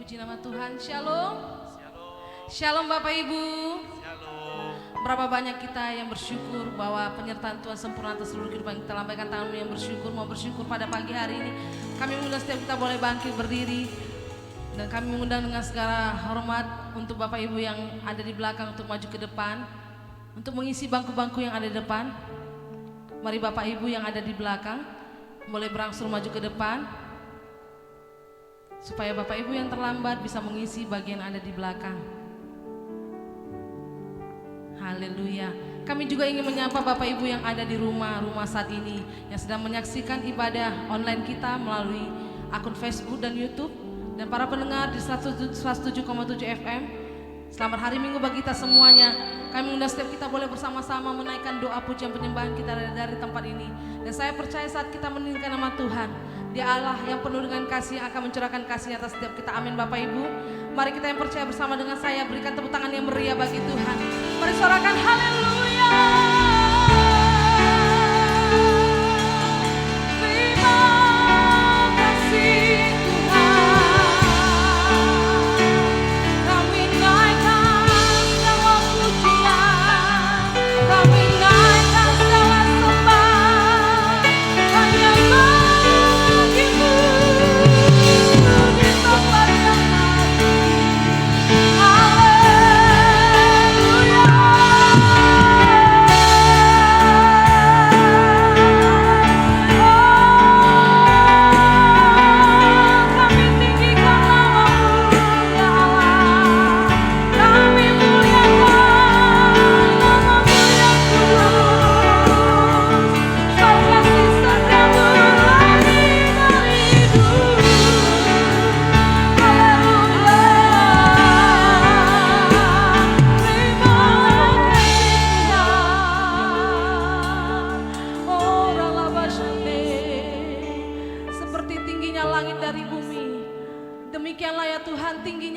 Puji nama Tuhan. Shalom. Shalom. Shalom Bapak Ibu. Shalom. Berapa banyak kita yang bersyukur bahwa penyertaan Tuhan sempurna atas seluruh kehidupan kita. Lambaikan tanganmu yang bersyukur, mau bersyukur pada pagi hari ini. Kami mengundang setiap kita boleh bangkit berdiri. Dan kami mengundang dengan segala hormat untuk Bapak Ibu yang ada di belakang untuk maju ke depan. Untuk mengisi bangku-bangku yang ada di depan. Mari Bapak Ibu yang ada di belakang boleh berangsur maju ke depan. Supaya Bapak Ibu yang terlambat bisa mengisi bagian ada di belakang. Haleluya. Kami juga ingin menyapa Bapak Ibu yang ada di rumah saat ini, yang sedang menyaksikan ibadah online kita melalui akun Facebook dan YouTube, dan para pendengar di 107,7 FM. Selamat hari Minggu bagi kita semuanya. Kami mengundang setiap kita boleh bersama-sama menaikkan doa pujian penyembahan kita dari tempat ini. Dan saya percaya saat kita meninggikan nama Tuhan, Dia Allah yang penuh dengan kasih akan mencurahkan kasih atas setiap kita. Amin Bapak Ibu. Mari kita yang percaya bersama dengan saya berikan tepuk tangan yang meriah bagi Tuhan. Mari sorakan haleluya. Terima kasih Tuhan. Kami naikkan segala pujian, kami naikkan segala sembah hanya bagimu di tempat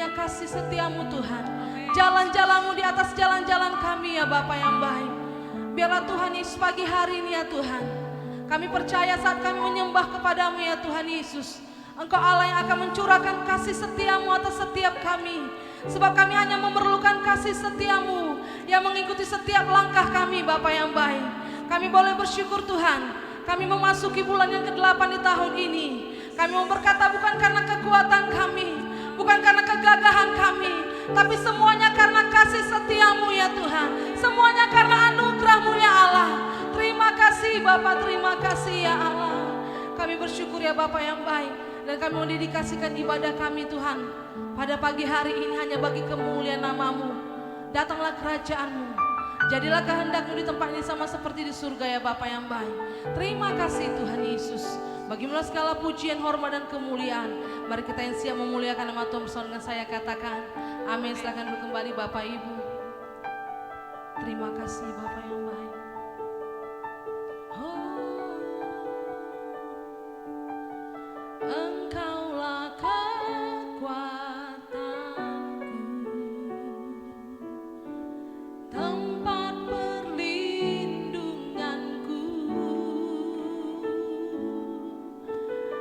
yang kasih setiamu Tuhan. Jalan-jalanmu di atas jalan-jalan kami ya Bapa yang baik. Biarlah Tuhan Yesus pagi hari ini ya Tuhan, kami percaya saat kami menyembah kepadamu ya Tuhan Yesus, Engkau Allah yang akan mencurahkan kasih setiamu atas setiap kami. Sebab kami hanya memerlukan kasih setiamu yang mengikuti setiap langkah kami Bapa yang baik. Kami boleh bersyukur Tuhan, kami memasuki bulan yang ke-8 di tahun ini. Kami mau berkata bukan karena kekuatan kami, bukan karena kegagahan kami, tapi semuanya karena kasih setiamu ya Tuhan. Semuanya karena anugerahmu ya Allah. Terima kasih Bapa, terima kasih ya Allah. Kami bersyukur ya Bapa yang baik. Dan kami mau dedikasikan ibadah kami Tuhan pada pagi hari ini hanya bagi kemuliaan namamu. Datanglah kerajaanmu, jadilah kehendakmu di tempat ini sama seperti di surga ya Bapa yang baik. Terima kasih Tuhan Yesus. Bagimulah segala pujian, hormat dan kemuliaan. Mari kita yang siap memuliakan nama Tuhan bersama dengan saya katakan amin. Silakan duduk kembali Bapak Ibu. Terima kasih Bapak yang baik. Engkaulah kekuatanku, tempat perlindunganku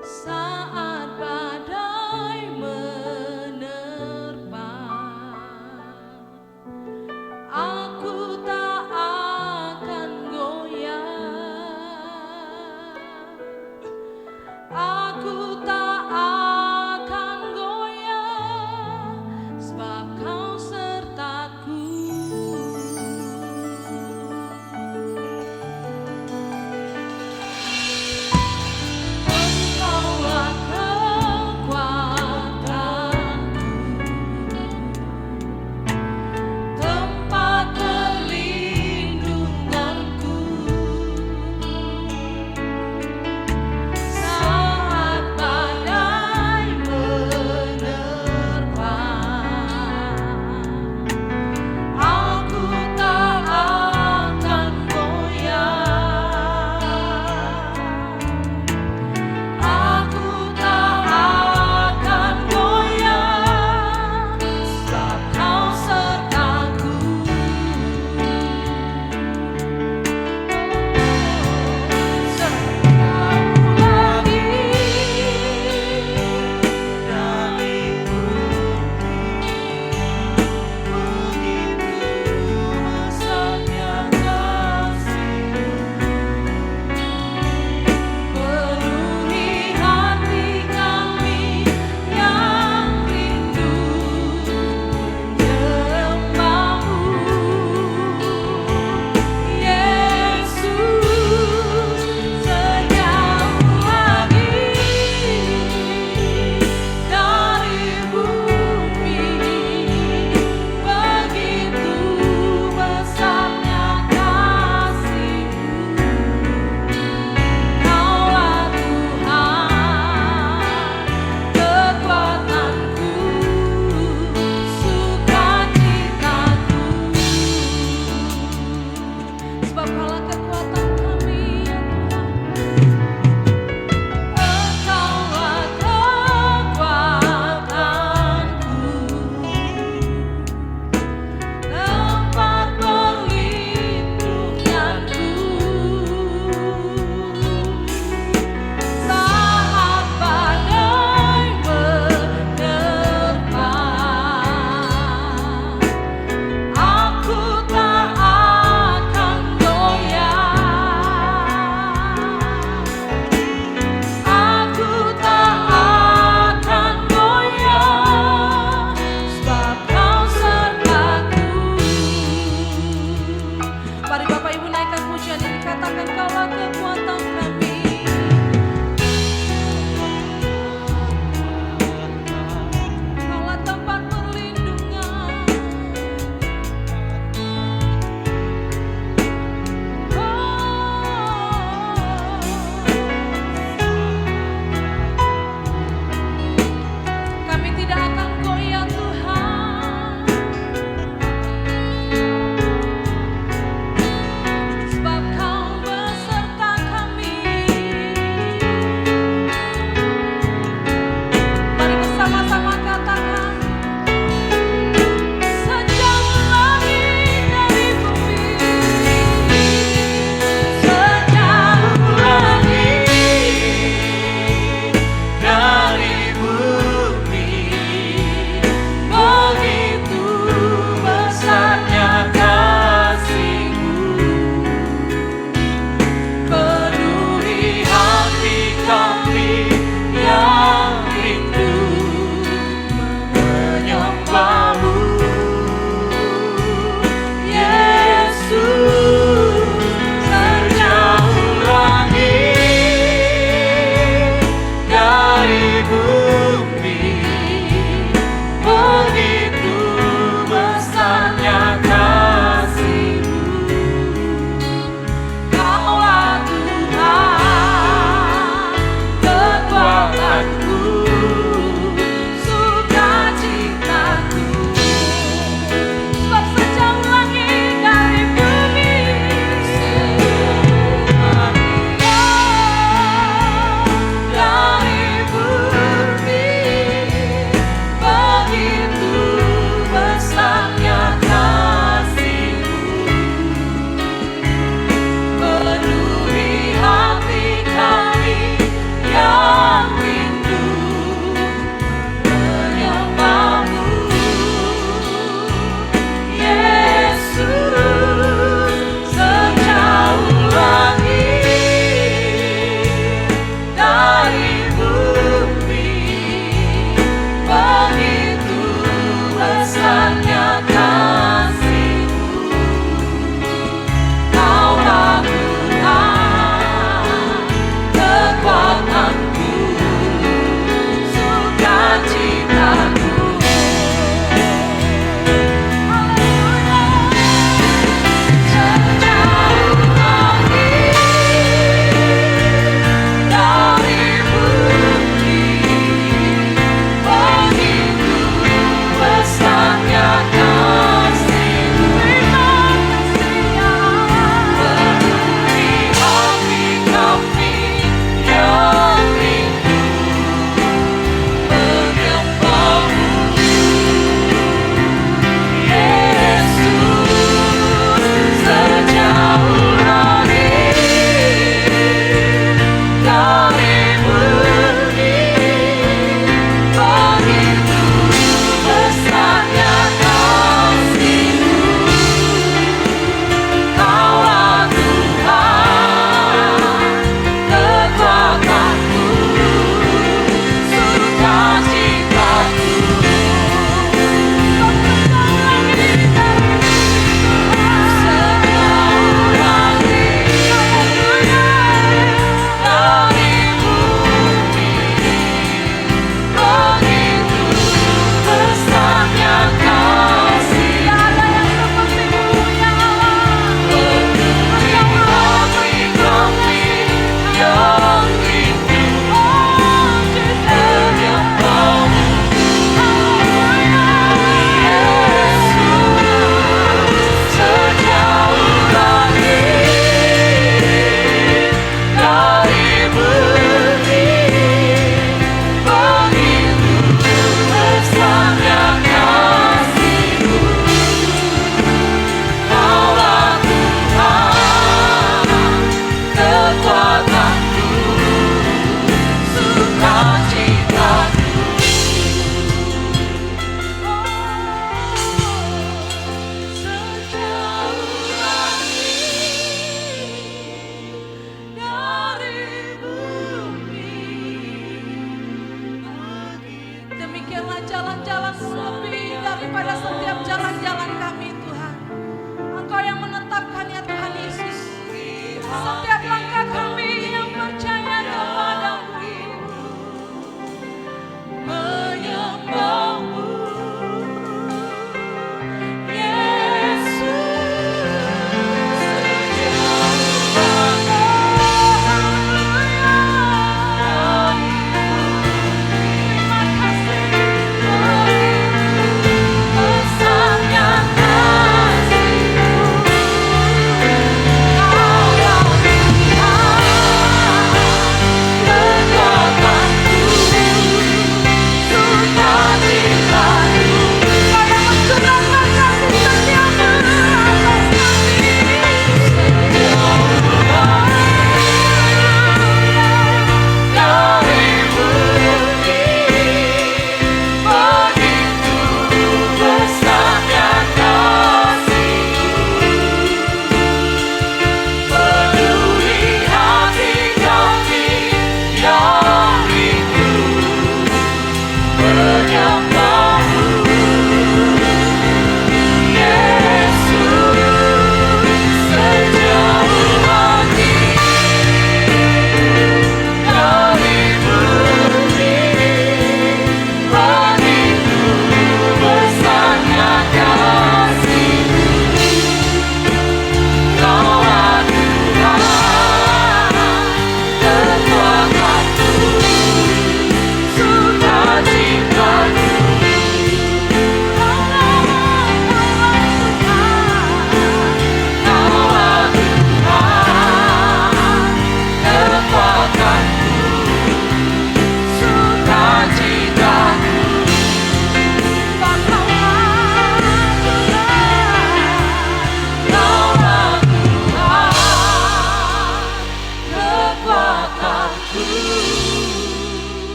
saat badai menerpa. Aku tak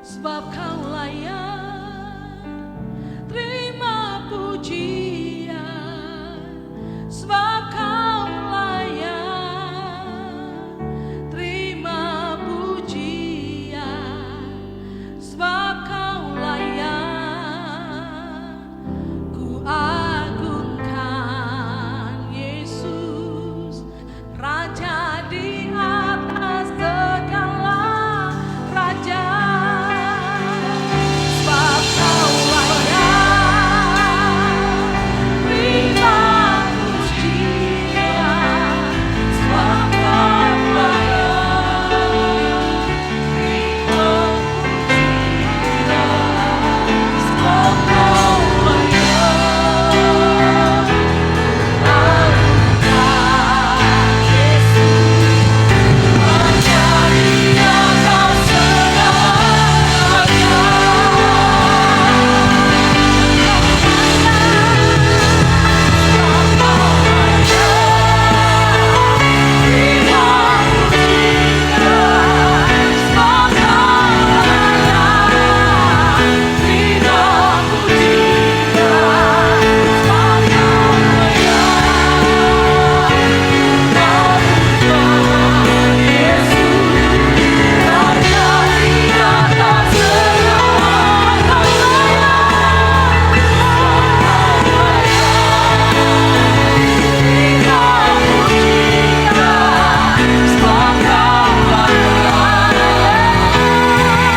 sebab Kau layak terima pujian, sebab Kau layak terima pujian, sebab Kau layak ku agungkan Yesus, Raja di atas segala raja. Sebab Kau layak terima pujian, sebab Kau layak terima pujian, sebab Kau layak agungkan Yesus, Raja di atas segala raja.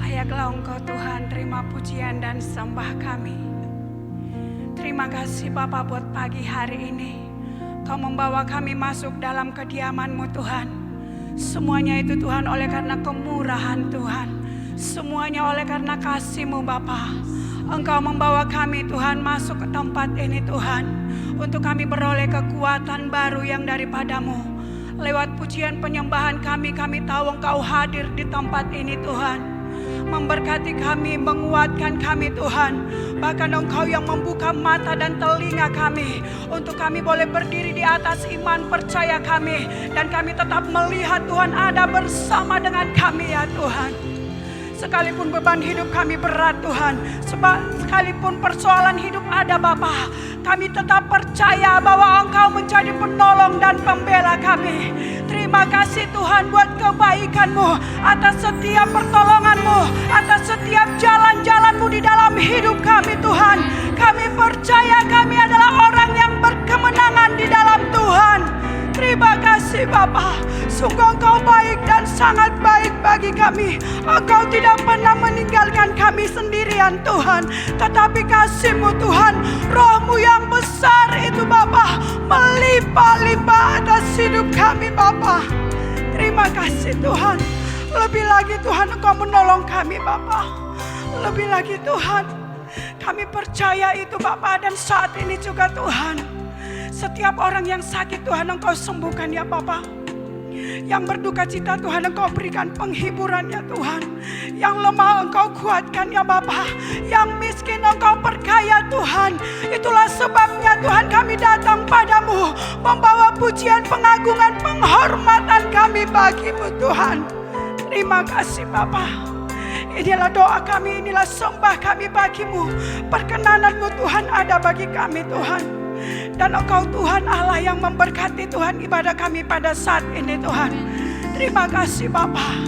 Layaklah Engkau Tuhan, terima pujian dan sembah kami. Terima kasih Bapa buat pagi hari ini. Kau membawa kami masuk dalam kediaman-Mu Tuhan. Semuanya itu Tuhan oleh karena kemurahan Tuhan. Semuanya oleh karena kasih-Mu Bapa. Engkau membawa kami Tuhan masuk ke tempat ini Tuhan. Untuk kami beroleh kekuatan baru yang daripada-Mu. Lewat pujian penyembahan kami tahu Engkau hadir di tempat ini Tuhan. Memberkati kami, menguatkan kami Tuhan. Bahkan Engkau yang membuka mata dan telinga kami untuk kami boleh berdiri di atas iman percaya kami. Dan kami tetap melihat Tuhan ada bersama dengan kami ya Tuhan. Sekalipun beban hidup kami berat Tuhan, sekalipun persoalan hidup ada Bapa, kami tetap percaya bahwa Engkau menjadi penolong dan pembela kami. Terima kasih Tuhan buat kebaikan-Mu, atas setiap pertolongan-Mu, atas setiap jalan-jalan-Mu di dalam hidup kami Tuhan. Kami percaya kami adalah orang yang Sungguh Engkau baik dan sangat baik bagi kami. Engkau tidak pernah meninggalkan kami sendirian Tuhan, tetapi kasih-Mu Tuhan, Roh-Mu yang besar itu Bapa, melimpah-limpah atas hidup kami Bapa. Terima kasih Tuhan. Lebih lagi Tuhan Engkau menolong kami Bapa. Lebih lagi Tuhan, kami percaya itu Bapa, dan saat ini juga Tuhan, setiap orang yang sakit Tuhan Engkau sembuhkan ya Bapa. Yang berduka cita Tuhan Engkau berikan penghiburan ya Tuhan. Yang lemah Engkau kuatkan ya Bapa. Yang miskin Engkau perkaya Tuhan. Itulah sebabnya Tuhan kami datang padamu, membawa pujian, pengagungan, penghormatan kami bagi-Mu Tuhan. Terima kasih Bapa. Inilah doa kami, inilah sembah kami bagi-Mu. Perkenanan-Mu Tuhan ada bagi kami Tuhan. Dan Engkau Tuhan Allah yang memberkati Tuhan ibadah kami pada saat ini Tuhan. Terima kasih Bapa.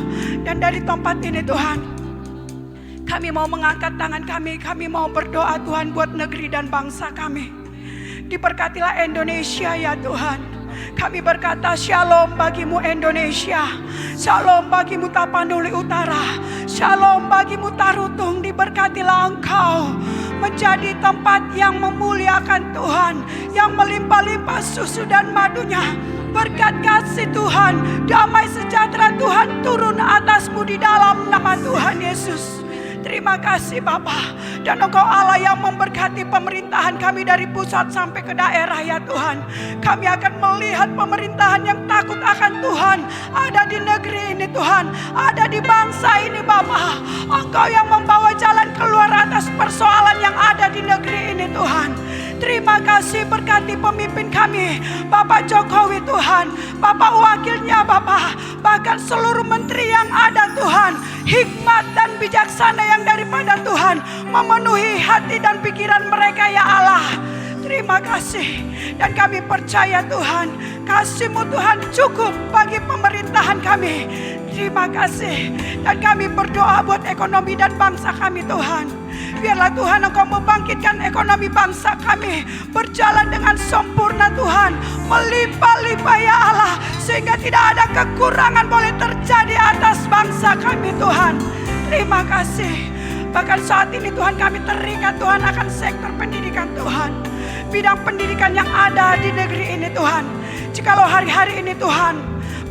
Dan dari tempat ini Tuhan, kami mau mengangkat tangan kami mau berdoa Tuhan buat negeri dan bangsa kami. Diberkatilah Indonesia ya Tuhan. Kami berkata shalom bagi-Mu Indonesia, shalom bagi-Mu Tapanuli Utara, shalom bagi-Mu Tarutung. Diberkatilah Engkau menjadi tempat yang memuliakan Tuhan, yang melimpah-limpah susu dan madunya. Berkat kasih Tuhan, damai sejahtera Tuhan turun atas-Mu di dalam nama Tuhan Yesus. Terima kasih Bapa. Dan Engkau Allah yang memberkati pemerintahan kami dari pusat sampai ke daerah ya Tuhan. Kami akan melihat pemerintahan yang takut akan Tuhan ada di negeri ini Tuhan, ada di bangsa ini Bapa. Engkau yang membawa jalan keluar atas persoalan yang ada di negeri ini Tuhan. Terima kasih, berkati pemimpin kami Bapak Jokowi Tuhan, Bapak wakilnya Bapak, bahkan seluruh menteri yang ada Tuhan. Hikmat dan bijaksana yang daripada Tuhan memenuhi hati dan pikiran mereka ya Allah. Terima kasih. Dan kami percaya Tuhan, kasih-Mu Tuhan cukup bagi pemerintahan kami. Terima kasih. Dan kami berdoa buat ekonomi dan bangsa kami Tuhan. Biarlah Tuhan Engkau membangkitkan ekonomi bangsa kami berjalan dengan sempurna Tuhan, melimpah-limpah ya Allah, sehingga tidak ada kekurangan boleh terjadi atas bangsa kami Tuhan. Terima kasih. Bahkan saat ini Tuhan kami terikat Tuhan akan sektor pendidikan Tuhan, bidang pendidikan yang ada di negeri ini Tuhan. Jikalau hari-hari ini Tuhan,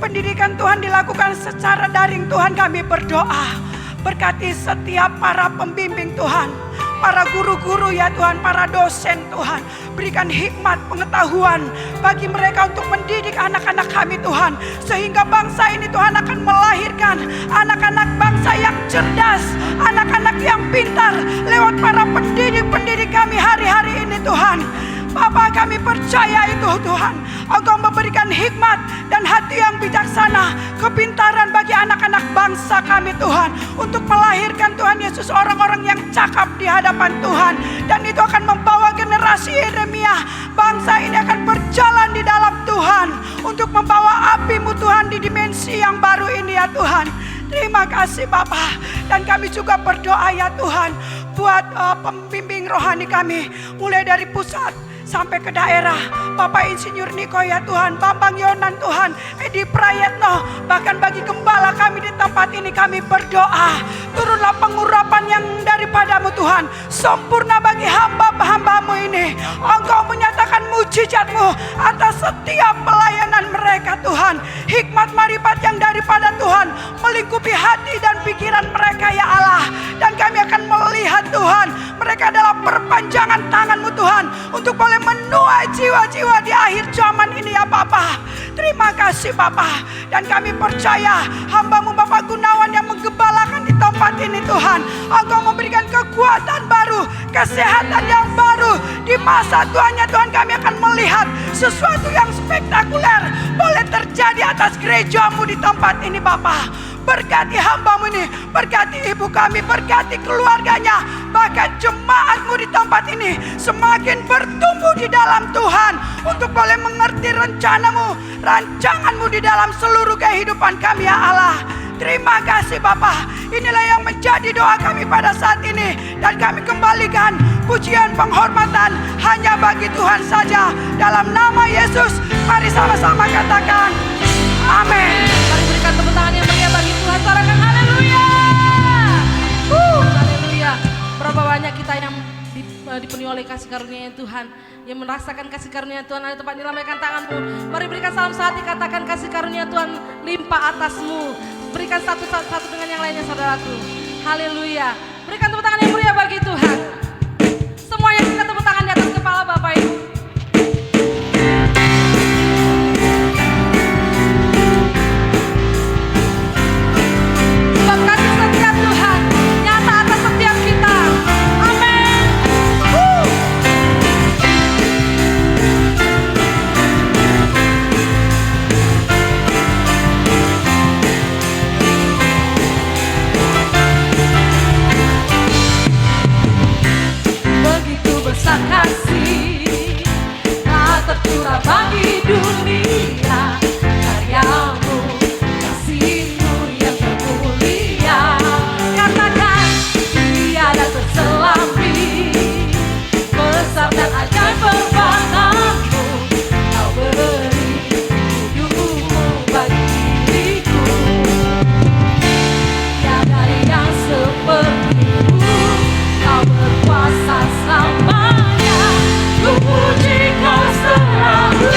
pendidikan Tuhan dilakukan secara daring Tuhan, kami berdoa berkati setiap para pembimbing Tuhan, para guru-guru ya Tuhan, para dosen Tuhan. Berikan hikmat pengetahuan bagi mereka untuk mendidik anak-anak kami Tuhan, sehingga bangsa ini Tuhan akan melahirkan anak-anak bangsa yang cerdas, anak-anak yang pintar lewat para pendidik-pendidik kami hari-hari ini Tuhan. Bapa, kami percaya itu Tuhan, Engkau memberikan hikmat dan hati yang bijaksana, kepintaran bagi anak-anak bangsa kami Tuhan, untuk melahirkan Tuhan Yesus orang-orang yang cakap di hadapan Tuhan. Dan itu akan membawa generasi Yeremia. Bangsa ini akan berjalan di dalam Tuhan untuk membawa api-Mu Tuhan di dimensi yang baru ini ya Tuhan. Terima kasih Bapa. Dan kami juga berdoa ya Tuhan buat pembimbing rohani kami, mulai dari pusat sampai ke daerah. Bapak Insinyur Niko ya Tuhan, Bambang Yonan Tuhan, Edi Prayetno, bahkan bagi gembala kami di tempat ini kami berdoa, turunlah pengurapan yang daripada-Mu Tuhan, sempurna bagi hamba-hambamu ini. Engkau menyatakan mujizat-Mu atas setiap pelayanan mereka Tuhan. Hikmat marifat yang daripada Tuhan melingkupi hati dan pikiran mereka ya Allah. Dan kami akan melihat Tuhan, mereka adalah perpanjangan tangan-Mu Tuhan, untuk boleh menuai jiwa-jiwa di akhir zaman ini ya Bapa. Terima kasih Bapa. Dan kami percaya hamba-Mu Bapak Gunawan yang menggembalakan di tempat ini Tuhan, Engkau memberikan kekuatan baru, kesehatan yang baru. Di masa tuanya Tuhan, kami akan melihat sesuatu yang spektakuler boleh terjadi atas gereja-Mu di tempat ini Bapa. Berkati hamba-Mu ini, berkati ibu kami, berkati keluarganya, bahkan jemaat-Mu di tempat ini semakin bertumbuh di dalam Tuhan, untuk boleh mengerti rencana-Mu, rancangan-Mu di dalam seluruh kehidupan kami ya Allah. Terima kasih Bapa. Inilah yang menjadi doa kami pada saat ini, dan kami kembalikan pujian penghormatan hanya bagi Tuhan saja. Dalam nama Yesus, mari sama-sama katakan amin. dipenuhi oleh kasih karunia Tuhan, yang merasakan kasih karunia Tuhan, ada tempat dilambaikan tanganmu. Mari berikan salam sehati, katakan kasih karunia Tuhan limpah atasmu. Berikan satu dengan yang lainnya saudaraku. Haleluya. Berikan tepuk tangan yang meriah bagi Tuhan. Semuanya kita tepuk tangan di atas kepala Bapak Ibu. Sebab kasih setia Tuhan nyata atas setiap kita. Amin. Begitu besar kasih tak tercurah bagi dunia, karyamu, kasihmu yang termulia. Katakan tiada terselambi, besar dan ajaib perbuatanmu. Kau beri hidupmu bagi diriku, tiada yang sepertimu. Kau berkuasa selamanya, ku puji kau selalu.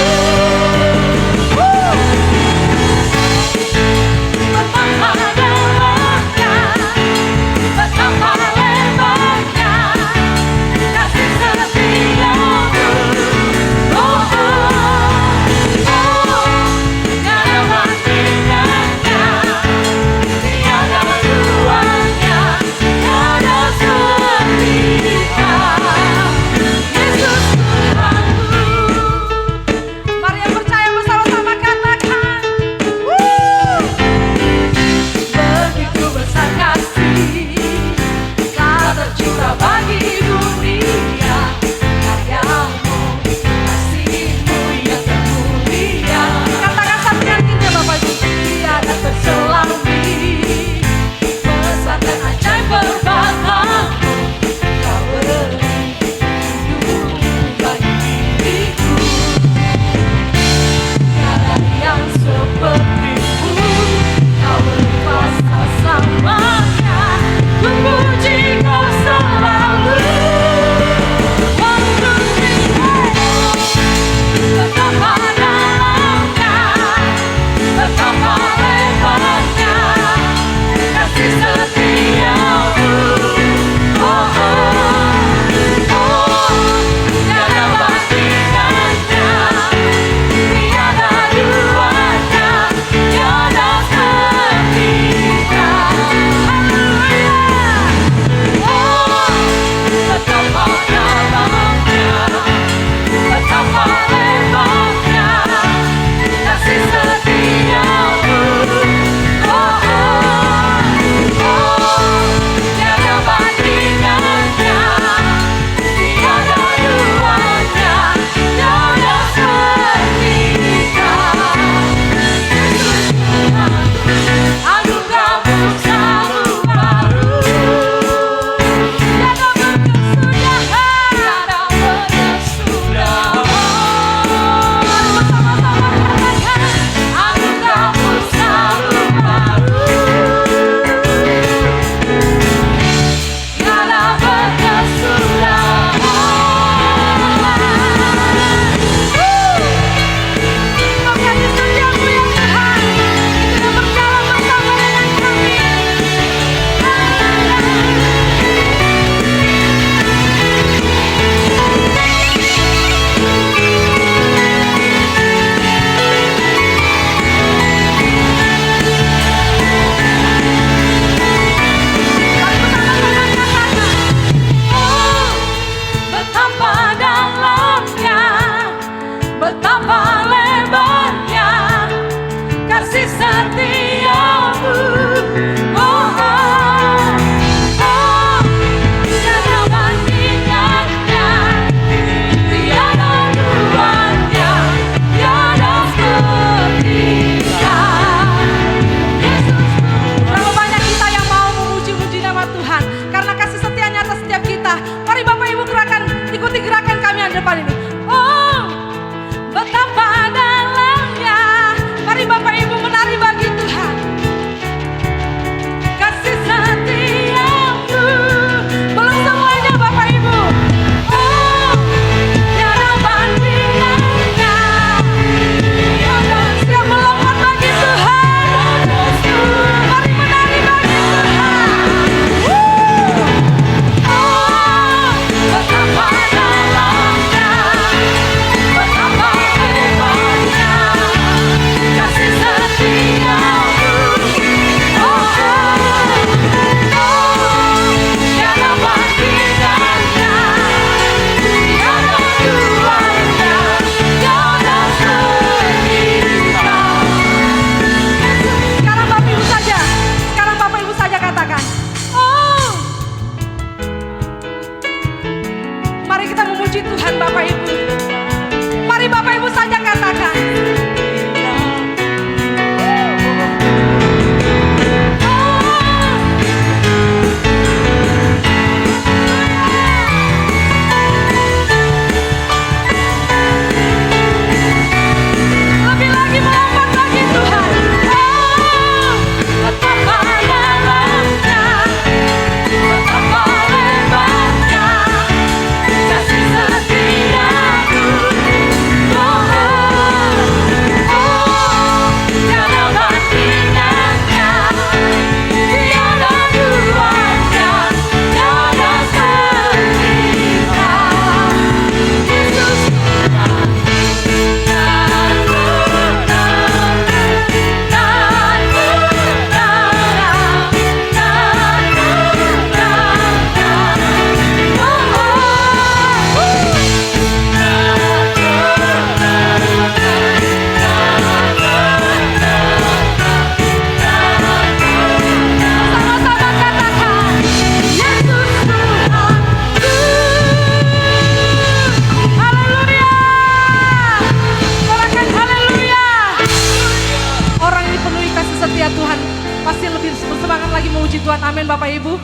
Bapak Ibu?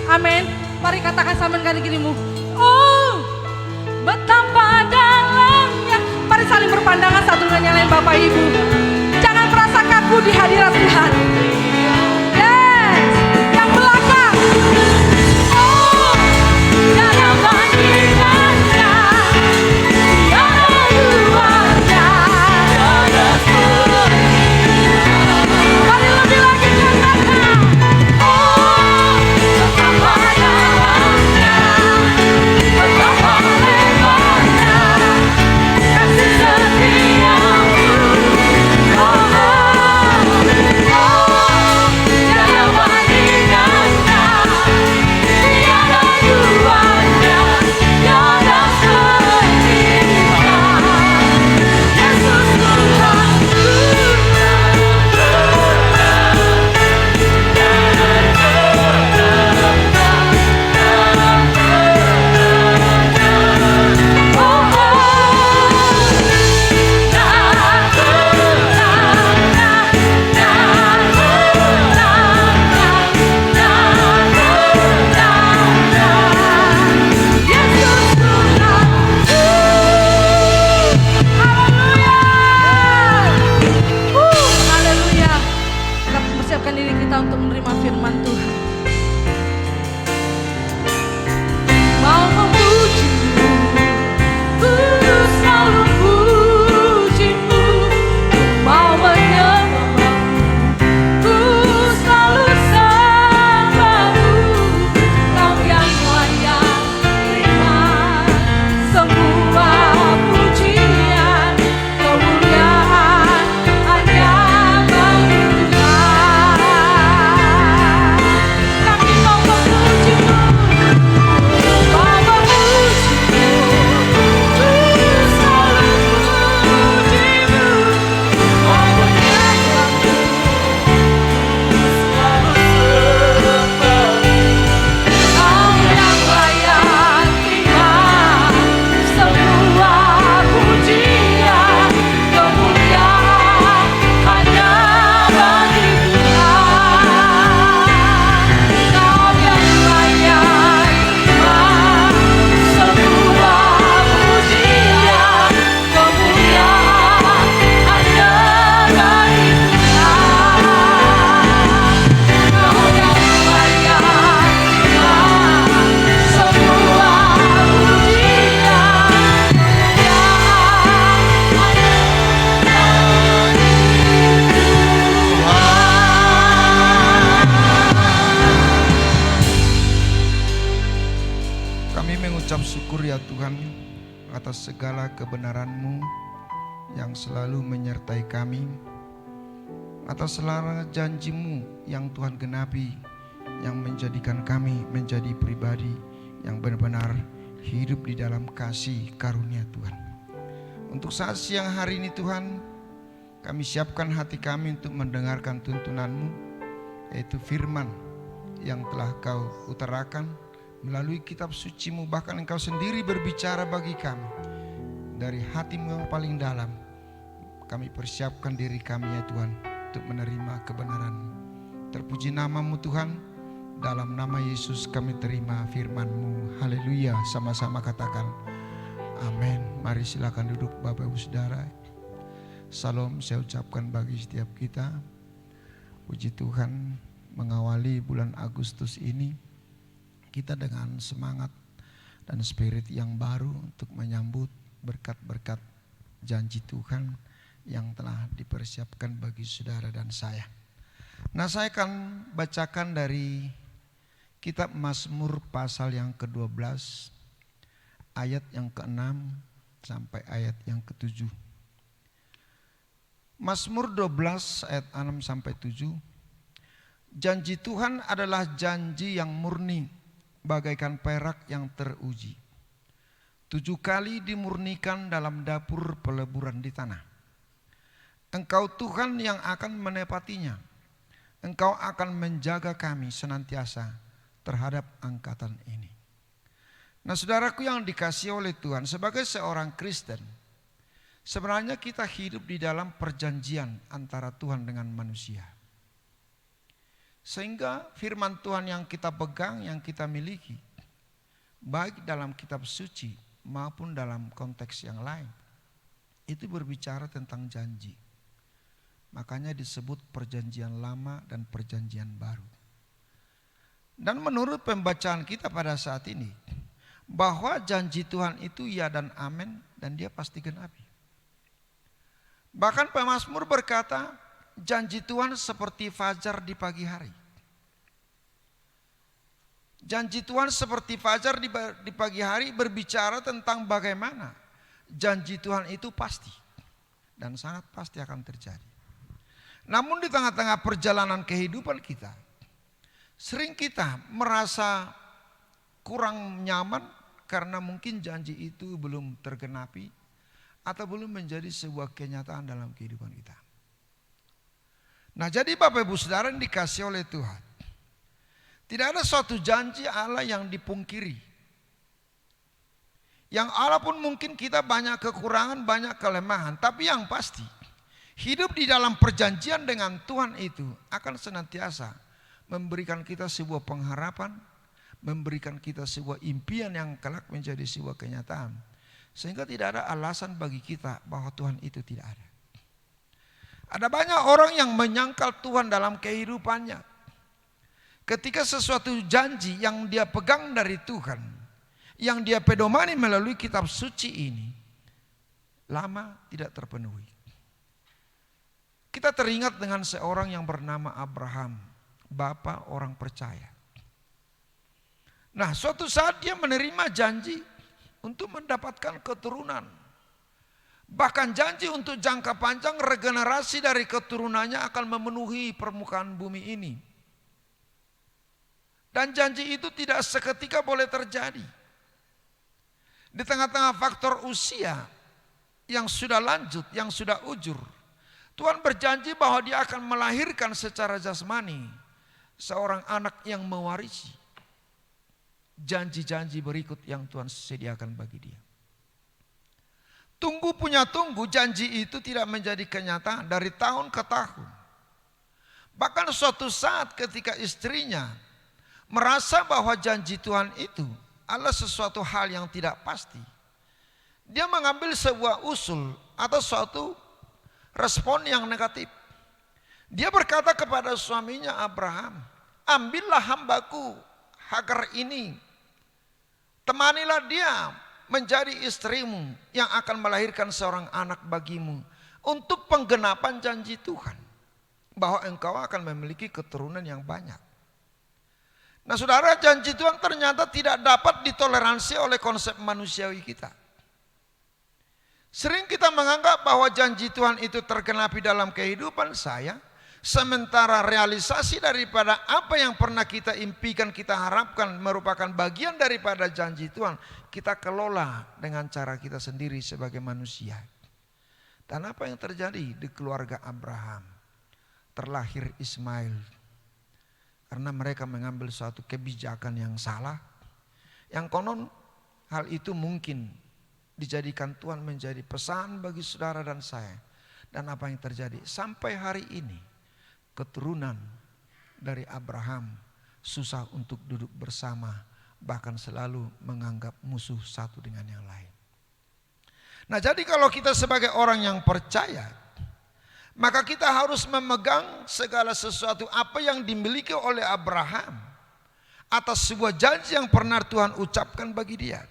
Amin. Mari katakan sama dengan dirimu. Oh, betapa dalamnya. Mari saling berpandangan satu dengan yang lain Bapak Ibu. Jangan merasa kaku di hadirat Tuhan. Yes, yang belakang. Oh, dalam bandingannya, tiada luarnya. Mari lebih lagi katakan. Oh, betapa dalamnya, betapa lebarnya kasih setiamu. Oh, tiada bandingannya, tiada duanya, tiada serupa. Yesus Tuhanku. Haleluya. Kita persiapkan diri kita untuk menerima firman Tuhan. Mau memujimu, ku selalu pujimu. Mau menyembahmu, ku selalu sembahmu. Kau yang layak terima semua pujian, kemuliaan hanya bagi Tuhan. Kami mau memujimu, mau memujimu, ku selalu pujimu. Mau menyembahmu, selalu sembahmu. Kau yang layak terima semua pujian, kemuliaan hanya bagi Tuhan. Kau yang layak terima semua pujian, kemuliaan hanya bagi Tuhan. Kau yang layak terima semua Kami mengucap syukur ya Tuhan atas segala kebenaran-Mu yang selalu menyertai kami, atas segala janji-Mu yang Tuhan genapi, yang menjadikan kami menjadi pribadi yang benar-benar hidup di dalam kasih karunia Tuhan. Untuk saat siang hari ini Tuhan, kami siapkan hati kami untuk mendengarkan tuntunan-Mu, yaitu firman yang telah Kau utarakan melalui kitab suci-Mu. Bahkan Engkau sendiri berbicara bagi kami dari hati-Mu yang paling dalam. Kami persiapkan diri kami ya Tuhan untuk menerima kebenaran-Mu. Terpuji nama-Mu Tuhan. Dalam nama Yesus kami terima firman-Mu. Haleluya. Sama-sama katakan amin. Mari silakan duduk Bapak Ibu Saudara. Salam saya ucapkan bagi setiap kita. Puji Tuhan, mengawali bulan Agustus ini kita dengan semangat dan spirit yang baru untuk menyambut berkat-berkat janji Tuhan yang telah dipersiapkan bagi saudara dan saya. Nah, saya akan bacakan dari kitab Mazmur pasal yang ke-12 ayat yang ke-6 sampai ayat yang ke-7. Mazmur 12 ayat 6 sampai 7. Janji Tuhan adalah janji yang murni, bagaikan perak yang teruji. 7 kali dimurnikan dalam dapur peleburan di tanah. Engkau Tuhan yang akan menepatinya. Engkau akan menjaga kami senantiasa terhadap angkatan ini. Nah, saudaraku yang dikasihi oleh Tuhan, sebagai seorang Kristen, sebenarnya kita hidup di dalam perjanjian antara Tuhan dengan manusia. Sehingga firman Tuhan yang kita pegang, yang kita miliki, baik dalam kitab suci maupun dalam konteks yang lain, itu berbicara tentang janji. Makanya disebut perjanjian lama dan perjanjian baru. Dan menurut pembacaan kita pada saat ini, bahwa janji Tuhan itu ya dan amin, dan dia pasti genapi. Bahkan pemazmur berkata, janji Tuhan seperti fajar di pagi hari. Janji Tuhan seperti fajar di pagi hari berbicara tentang bagaimana janji Tuhan itu pasti dan sangat pasti akan terjadi. Namun di tengah-tengah perjalanan kehidupan kita, sering kita merasa kurang nyaman karena mungkin janji itu belum tergenapi atau belum menjadi sebuah kenyataan dalam kehidupan kita. Nah, jadi Bapak Ibu Saudara yang dikasihi oleh Tuhan, tidak ada suatu janji Allah yang dipungkiri. Yang Allah pun mungkin kita banyak kekurangan, banyak kelemahan, tapi yang pasti hidup di dalam perjanjian dengan Tuhan itu akan senantiasa memberikan kita sebuah pengharapan, memberikan kita sebuah impian yang kelak menjadi sebuah kenyataan. Sehingga tidak ada alasan bagi kita bahwa Tuhan itu tidak ada. Ada banyak orang yang menyangkal Tuhan dalam kehidupannya. Ketika sesuatu janji yang dia pegang dari Tuhan, yang dia pedomani melalui kitab suci ini, lama tidak terpenuhi. Kita teringat dengan seorang yang bernama Abraham, bapa orang percaya. Nah, suatu saat dia menerima janji untuk mendapatkan keturunan. Bahkan janji untuk jangka panjang regenerasi dari keturunannya akan memenuhi permukaan bumi ini. Dan janji itu tidak seketika boleh terjadi. Di tengah-tengah faktor usia yang sudah lanjut, yang sudah ujur, Tuhan berjanji bahwa dia akan melahirkan secara jasmani seorang anak yang mewarisi janji-janji berikut yang Tuhan sediakan bagi dia. Tunggu punya tunggu, janji itu tidak menjadi kenyataan dari tahun ke tahun. Bahkan suatu saat ketika istrinya merasa bahwa janji Tuhan itu adalah sesuatu hal yang tidak pasti, dia mengambil sebuah usul atau suatu respon yang negatif. Dia berkata kepada suaminya Abraham, ambillah hambaku Hagar ini, temanilah dia menjadi istrimu yang akan melahirkan seorang anak bagimu untuk penggenapan janji Tuhan bahwa engkau akan memiliki keturunan yang banyak. Nah saudara, janji Tuhan ternyata tidak dapat ditoleransi oleh konsep manusiawi kita. Sering kita menganggap bahwa janji Tuhan itu tergenapi dalam kehidupan saya, sementara realisasi daripada apa yang pernah kita impikan, kita harapkan merupakan bagian daripada janji Tuhan, kita kelola dengan cara kita sendiri sebagai manusia. Dan apa yang terjadi di keluarga Abraham? Terlahir Ismail. Karena mereka mengambil suatu kebijakan yang salah, yang konon hal itu mungkin dijadikan Tuhan menjadi pesan bagi saudara dan saya. Dan apa yang terjadi? Sampai hari ini keturunan dari Abraham susah untuk duduk bersama, bahkan selalu menganggap musuh satu dengan yang lain. Nah, jadi kalau kita sebagai orang yang percaya, maka kita harus memegang segala sesuatu apa yang dimiliki oleh Abraham atas sebuah janji yang pernah Tuhan ucapkan bagi dia.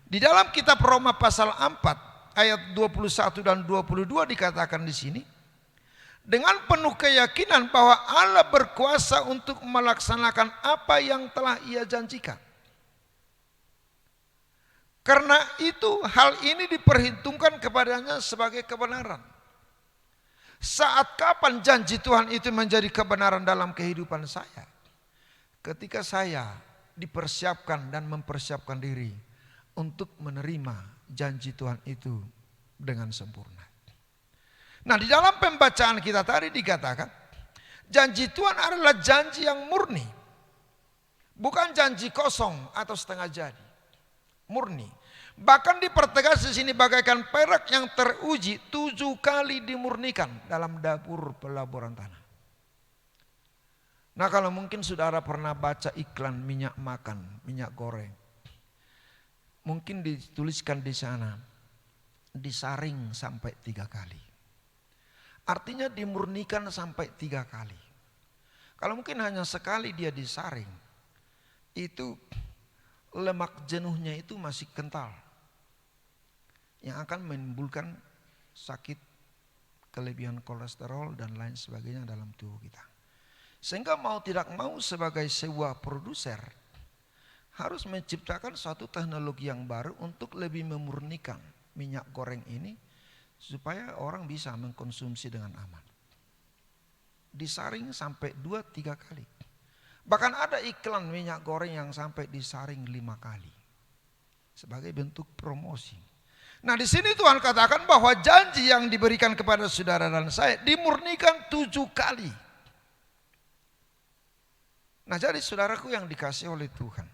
Di dalam kitab Roma pasal 4 ayat 21 dan 22 dikatakan di sini, dengan penuh keyakinan bahwa Allah berkuasa untuk melaksanakan apa yang telah Ia janjikan. Karena itu hal ini diperhitungkan kepadanya sebagai kebenaran. Saat kapan janji Tuhan itu menjadi kebenaran dalam kehidupan saya? Ketika saya dipersiapkan dan mempersiapkan diri untuk menerima janji Tuhan itu dengan sempurna. Nah, di dalam pembacaan kita tadi dikatakan, janji Tuhan adalah janji yang murni. Bukan janji kosong atau setengah jadi. Murni. Bahkan dipertegas di sini bagaikan perak yang teruji 7 kali dimurnikan dalam dapur pelaburan tanah. Nah, kalau mungkin saudara pernah baca iklan minyak makan, minyak goreng. Mungkin dituliskan di sana, disaring sampai 3 kali. Artinya dimurnikan sampai 3 kali. Kalau mungkin hanya sekali dia disaring, itu lemak jenuhnya itu masih kental. Yang akan menimbulkan sakit, kelebihan kolesterol dan lain sebagainya dalam tubuh kita. Sehingga mau tidak mau sebagai sebuah produser harus menciptakan suatu teknologi yang baru untuk lebih memurnikan minyak goreng ini supaya orang bisa mengkonsumsi dengan aman. Disaring sampai 2-3 kali. Bahkan ada iklan minyak goreng yang sampai disaring 5 kali. Sebagai bentuk promosi. Nah, di sini Tuhan katakan bahwa janji yang diberikan kepada saudara dan saya dimurnikan 7 kali. Nah, jadi saudaraku yang dikasihi oleh Tuhan,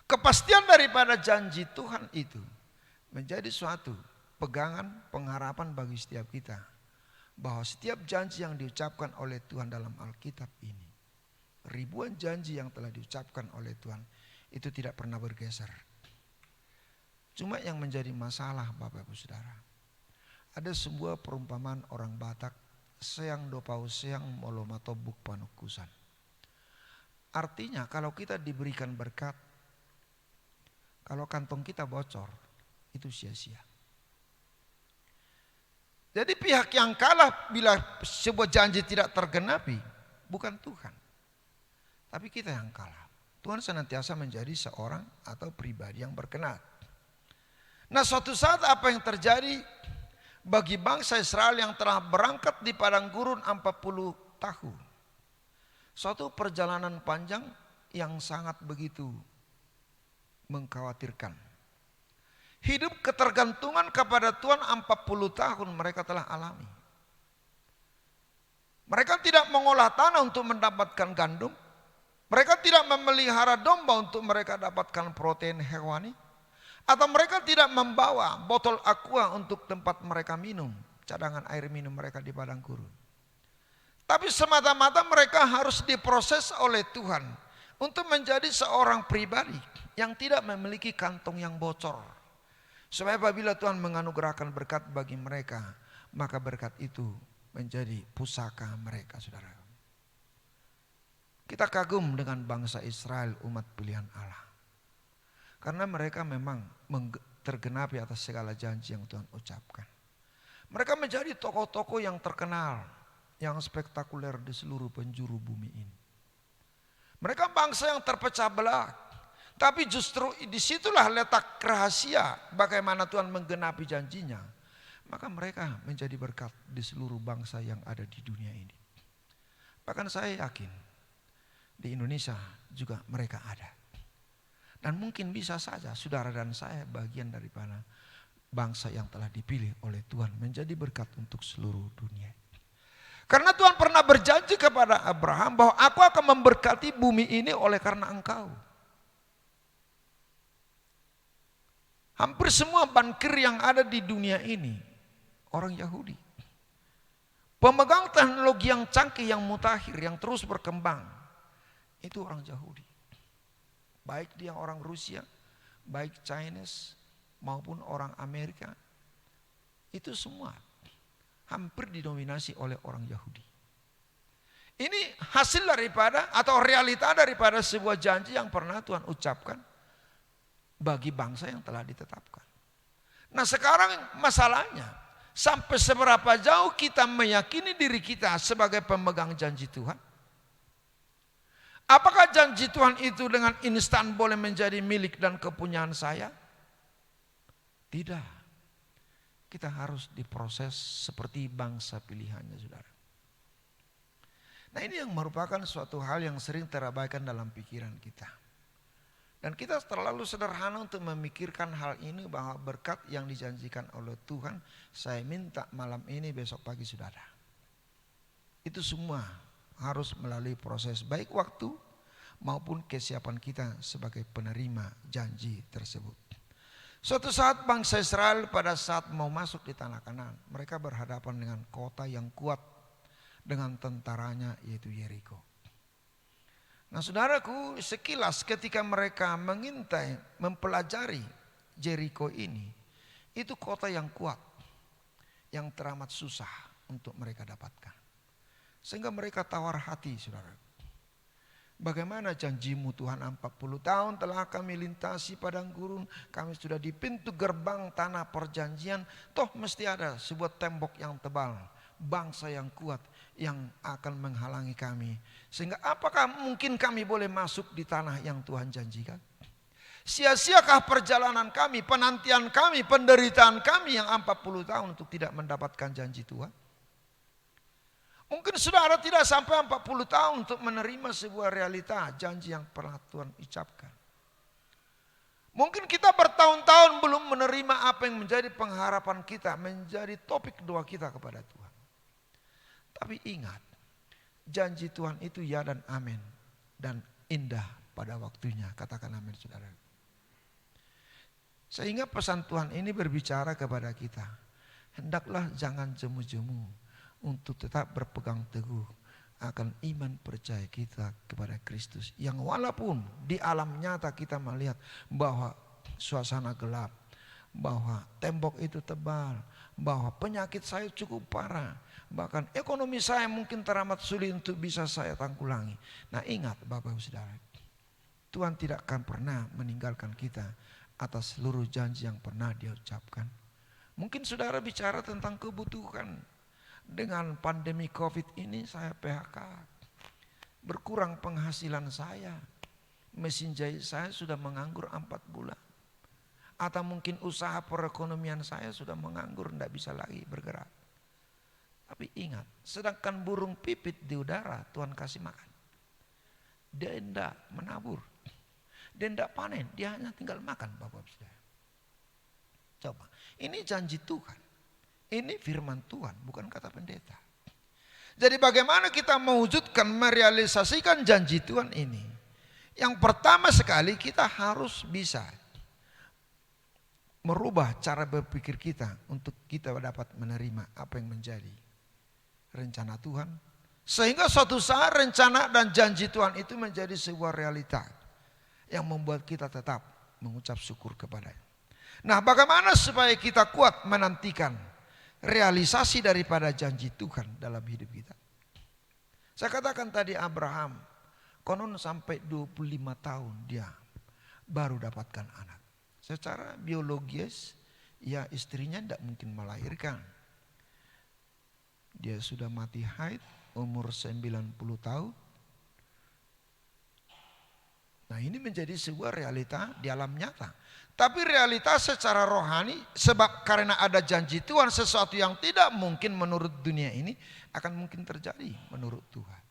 kepastian daripada janji Tuhan itu menjadi suatu pegangan, pengharapan bagi setiap kita. Bahwa setiap janji yang diucapkan oleh Tuhan dalam Alkitab ini, ribuan janji yang telah diucapkan oleh Tuhan itu tidak pernah bergeser. Cuma yang menjadi masalah Bapak Ibu Saudara, ada sebuah perumpamaan orang Batak, seang dopau seang molomatobuk panukusan. Artinya kalau kita diberikan berkat, kalau kantong kita bocor, itu sia-sia. Jadi pihak yang kalah bila sebuah janji tidak tergenapi, bukan Tuhan. Tapi kita yang kalah. Tuhan senantiasa menjadi seorang atau pribadi yang berkenan. Nah, suatu saat apa yang terjadi bagi bangsa Israel yang telah berangkat di padang gurun 40 tahun. Suatu perjalanan panjang yang sangat begitu mengkhawatirkan. Hidup ketergantungan kepada Tuhan 40 tahun mereka telah alami. Mereka tidak mengolah tanah untuk mendapatkan gandum. Mereka tidak memelihara domba untuk mereka dapatkan protein hewani. Atau mereka tidak membawa botol aqua untuk tempat mereka minum, cadangan air minum mereka di padang gurun. Tapi semata-mata mereka harus diproses oleh Tuhan untuk menjadi seorang pribadi yang tidak memiliki kantong yang bocor. Supaya apabila Tuhan menganugerahkan berkat bagi mereka, maka berkat itu menjadi pusaka mereka, saudara. Kita kagum dengan bangsa Israel, umat pilihan Allah. Karena mereka memang tergenapi atas segala janji yang Tuhan ucapkan. Mereka menjadi tokoh-tokoh yang terkenal, yang spektakuler di seluruh penjuru bumi ini. Mereka bangsa yang terpecah belah. Tapi justru disitulah letak rahasia bagaimana Tuhan menggenapi janjinya. Maka mereka menjadi berkat di seluruh bangsa yang ada di dunia ini. Bahkan saya yakin di Indonesia juga mereka ada. Dan mungkin bisa saja saudara dan saya bagian daripada bangsa yang telah dipilih oleh Tuhan menjadi berkat untuk seluruh dunia. Karena Tuhan pernah berjanji kepada Abraham bahwa aku akan memberkati bumi ini oleh karena engkau. Hampir semua bankir yang ada di dunia ini orang Yahudi. Pemegang teknologi yang canggih, yang mutakhir, yang terus berkembang, itu orang Yahudi. Baik dia orang Rusia, baik Chinese maupun orang Amerika, itu semua hampir didominasi oleh orang Yahudi. Ini hasil daripada atau realita daripada sebuah janji yang pernah Tuhan ucapkan bagi bangsa yang telah ditetapkan. Nah, sekarang masalahnya, sampai seberapa jauh kita meyakini diri kita sebagai pemegang janji Tuhan? Apakah janji Tuhan itu dengan instan boleh menjadi milik dan kepunyaan saya? Tidak. Kita harus diproses seperti bangsa pilihannya, saudara. Nah, ini yang merupakan suatu hal yang sering terabaikan dalam pikiran kita. Dan kita terlalu sederhana untuk memikirkan hal ini, bahwa berkat yang dijanjikan oleh Tuhan saya minta malam ini, besok pagi sudah ada. Itu semua harus melalui proses baik waktu maupun kesiapan kita sebagai penerima janji tersebut. Suatu saat bangsa Israel pada saat mau masuk di tanah Kanaan, mereka berhadapan dengan kota yang kuat dengan tentaranya, yaitu Yeriko. Nah saudaraku, sekilas ketika mereka mengintai, mempelajari Jericho ini, itu kota yang kuat, yang teramat susah untuk mereka dapatkan. Sehingga mereka tawar hati, saudara. Bagaimana janjimu Tuhan, 40 tahun telah kami lintasi padang gurun, kami sudah di pintu gerbang tanah perjanjian, toh mesti ada sebuah tembok yang tebal, bangsa yang kuat yang akan menghalangi kami. Sehingga apakah mungkin kami boleh masuk di tanah yang Tuhan janjikan? Sia-siakah perjalanan kami, penantian kami, penderitaan kami yang 40 tahun untuk tidak mendapatkan janji Tuhan? Mungkin saudara tidak sampai 40 tahun untuk menerima sebuah realita janji yang pernah Tuhan ucapkan. Mungkin kita bertahun-tahun belum menerima apa yang menjadi pengharapan kita, menjadi topik doa kita kepada Tuhan. Tapi ingat, janji Tuhan itu ya dan amin, dan indah pada waktunya. Katakan amin, saudara. Sehingga pesan Tuhan ini berbicara kepada kita, hendaklah jangan jemu-jemu untuk tetap berpegang teguh akan iman percaya kita kepada Kristus. Yang walaupun di alam nyata kita melihat bahwa suasana gelap, bahwa tembok itu tebal, bahwa penyakit saya cukup parah, bahkan ekonomi saya mungkin teramat sulit untuk bisa saya tanggulangi. Nah ingat Bapak Ibu Saudara, Tuhan tidak akan pernah meninggalkan kita atas seluruh janji yang pernah Dia ucapkan. Mungkin saudara bicara tentang kebutuhan. Dengan pandemi COVID ini saya PHK, berkurang penghasilan saya, mesin jahit saya sudah menganggur 4 bulan. Atau mungkin usaha perekonomian saya sudah menganggur, tidak bisa lagi bergerak. Tapi ingat, sedangkan burung pipit di udara Tuhan kasih makan. Dia tidak menabur, dia tidak panen, dia hanya tinggal makan Bapak Saudara. Coba, ini janji Tuhan. Ini firman Tuhan, bukan kata pendeta. Jadi bagaimana kita mewujudkan, merealisasikan janji Tuhan ini? Yang pertama sekali kita harus bisa merubah cara berpikir kita untuk kita dapat menerima apa yang menjadi rencana Tuhan. Sehingga suatu saat rencana dan janji Tuhan itu menjadi sebuah realita yang membuat kita tetap mengucap syukur kepada-Nya. Nah, bagaimana supaya kita kuat menantikan realisasi daripada janji Tuhan dalam hidup kita? Saya katakan tadi Abraham, konon sampai 25 tahun dia baru dapatkan anak. Secara biologis, ya istrinya tidak mungkin melahirkan. Dia sudah mati haid, umur 90 tahun. Nah ini menjadi sebuah realita di alam nyata. Tapi realitas secara rohani, sebab karena ada janji Tuhan, sesuatu yang tidak mungkin menurut dunia ini akan mungkin terjadi menurut Tuhan.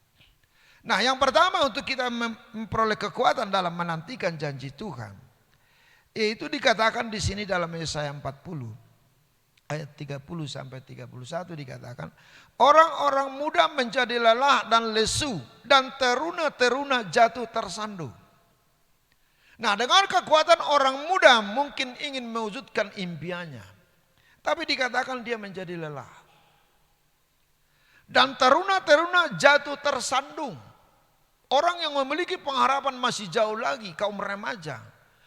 Nah yang pertama untuk kita memperoleh kekuatan dalam menantikan janji Tuhan, yaitu dikatakan di sini dalam Yesaya 40 ayat 30 sampai 31 dikatakan, orang-orang muda menjadi lelah dan lesu, dan teruna-teruna jatuh tersandung. Nah dengan kekuatan orang muda mungkin ingin mewujudkan impiannya, tapi dikatakan dia menjadi lelah. Dan teruna-teruna jatuh tersandung. Orang yang memiliki pengharapan masih jauh lagi, kaum remaja,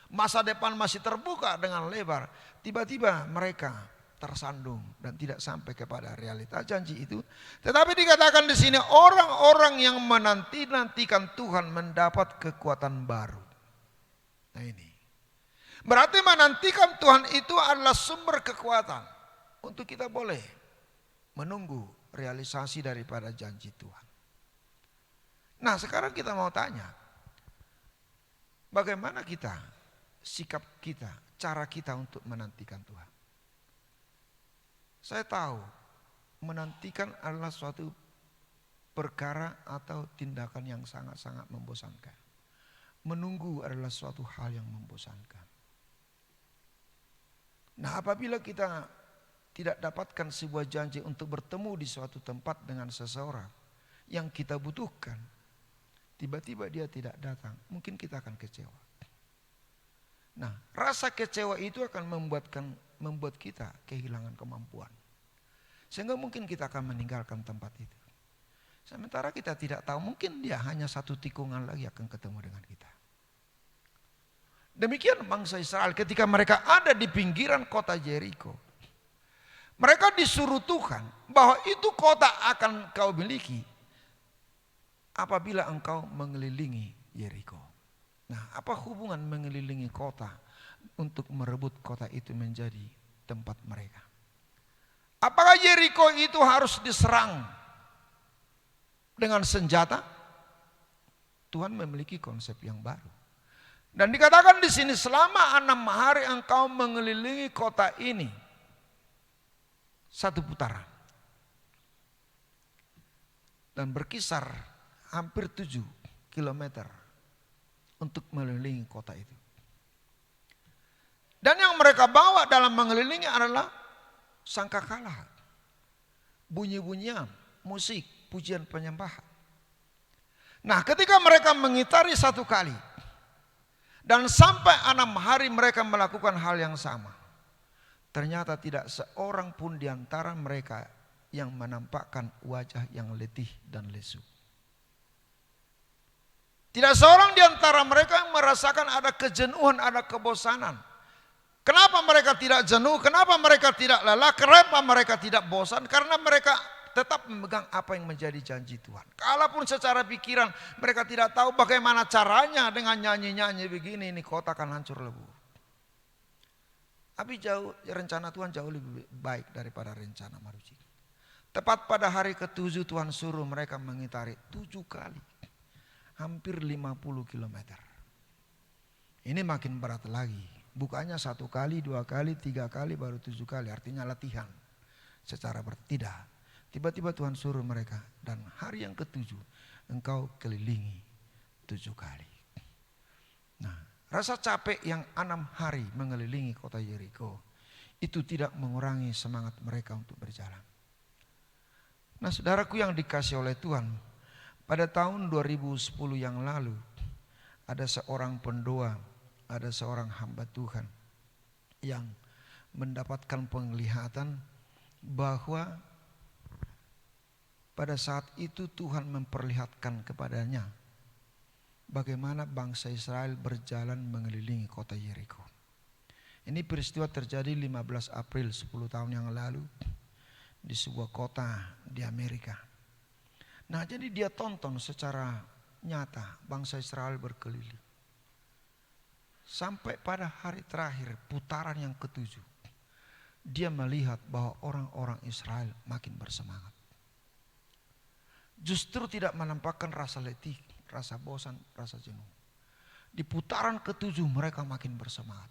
masa depan masih terbuka dengan lebar, tiba-tiba mereka tersandung dan tidak sampai kepada realita janji itu. Tetapi dikatakan di sini orang-orang yang menanti-nantikan Tuhan mendapat kekuatan baru. Nah ini berarti menantikan Tuhan itu adalah sumber kekuatan untuk kita boleh menunggu realisasi daripada janji Tuhan. Nah sekarang kita mau tanya, bagaimana kita, sikap kita, cara kita untuk menantikan Tuhan? Saya tahu menantikan adalah suatu perkara atau tindakan yang sangat-sangat membosankan. Menunggu adalah suatu hal yang membosankan. Nah apabila kita tidak dapatkan sebuah janji untuk bertemu di suatu tempat dengan seseorang yang kita butuhkan, tiba-tiba dia tidak datang, mungkin kita akan kecewa. Nah rasa kecewa itu akan membuat kita kehilangan kemampuan. Sehingga mungkin kita akan meninggalkan tempat itu. Sementara kita tidak tahu, mungkin dia hanya satu tikungan lagi akan ketemu dengan kita. Demikian bangsa Israel ketika mereka ada di pinggiran kota Yeriko. Mereka disuruh Tuhan bahwa itu kota akan kau miliki apabila engkau mengelilingi Yeriko. Nah, apa hubungan mengelilingi kota untuk merebut kota itu menjadi tempat mereka? Apakah Yeriko itu harus diserang dengan senjata? Tuhan memiliki konsep yang baru. Dan dikatakan di sini selama 6 hari engkau mengelilingi kota ini 1 putaran. Dan berkisar hampir 7 kilometer untuk mengelilingi kota itu. Dan yang mereka bawa dalam mengelilingi adalah sangkakala, bunyi-bunyian, musik, pujian penyembahan. Nah, ketika mereka mengitari 1 kali dan sampai 6 hari mereka melakukan hal yang sama, ternyata tidak seorang pun di antara mereka yang menampakkan wajah yang letih dan lesu. Tidak seorang di antara mereka yang merasakan ada kejenuhan, ada kebosanan. Kenapa mereka tidak jenuh? Kenapa mereka tidak lelah? Kenapa mereka tidak bosan? Karena mereka tetap memegang apa yang menjadi janji Tuhan. Kalaupun secara pikiran mereka tidak tahu bagaimana caranya dengan nyanyi-nyanyi begini, ini kota akan hancur lebur. Tapi rencana Tuhan jauh lebih baik daripada rencana manusia. Tepat pada hari ke-7 Tuhan suruh mereka mengitari 7 kali. Hampir 50 kilometer. Ini makin berat lagi. Bukannya 1 kali, 2 kali, 3 kali, baru 7 kali. Artinya latihan secara tidak. Tiba-tiba Tuhan suruh mereka, dan hari yang ke-7 engkau kelilingi 7 kali. Nah, rasa capek yang 6 hari mengelilingi kota Yeriko itu tidak mengurangi semangat mereka untuk berjalan. Nah, saudaraku yang dikasih oleh Tuhan, pada tahun 2010 yang lalu ada seorang pendoa, ada seorang hamba Tuhan yang mendapatkan penglihatan bahwa pada saat itu Tuhan memperlihatkan kepadanya bagaimana bangsa Israel berjalan mengelilingi kota Yeriko. Ini peristiwa terjadi 15 April 10 tahun yang lalu di sebuah kota di Amerika. Nah, jadi dia tonton secara nyata bangsa Israel berkeliling. Sampai pada hari terakhir putaran yang ke-7, dia melihat bahwa orang-orang Israel makin bersemangat. Justru tidak menampakkan rasa letih, rasa bosan, rasa jenuh. Di putaran ke-7 mereka makin bersemangat.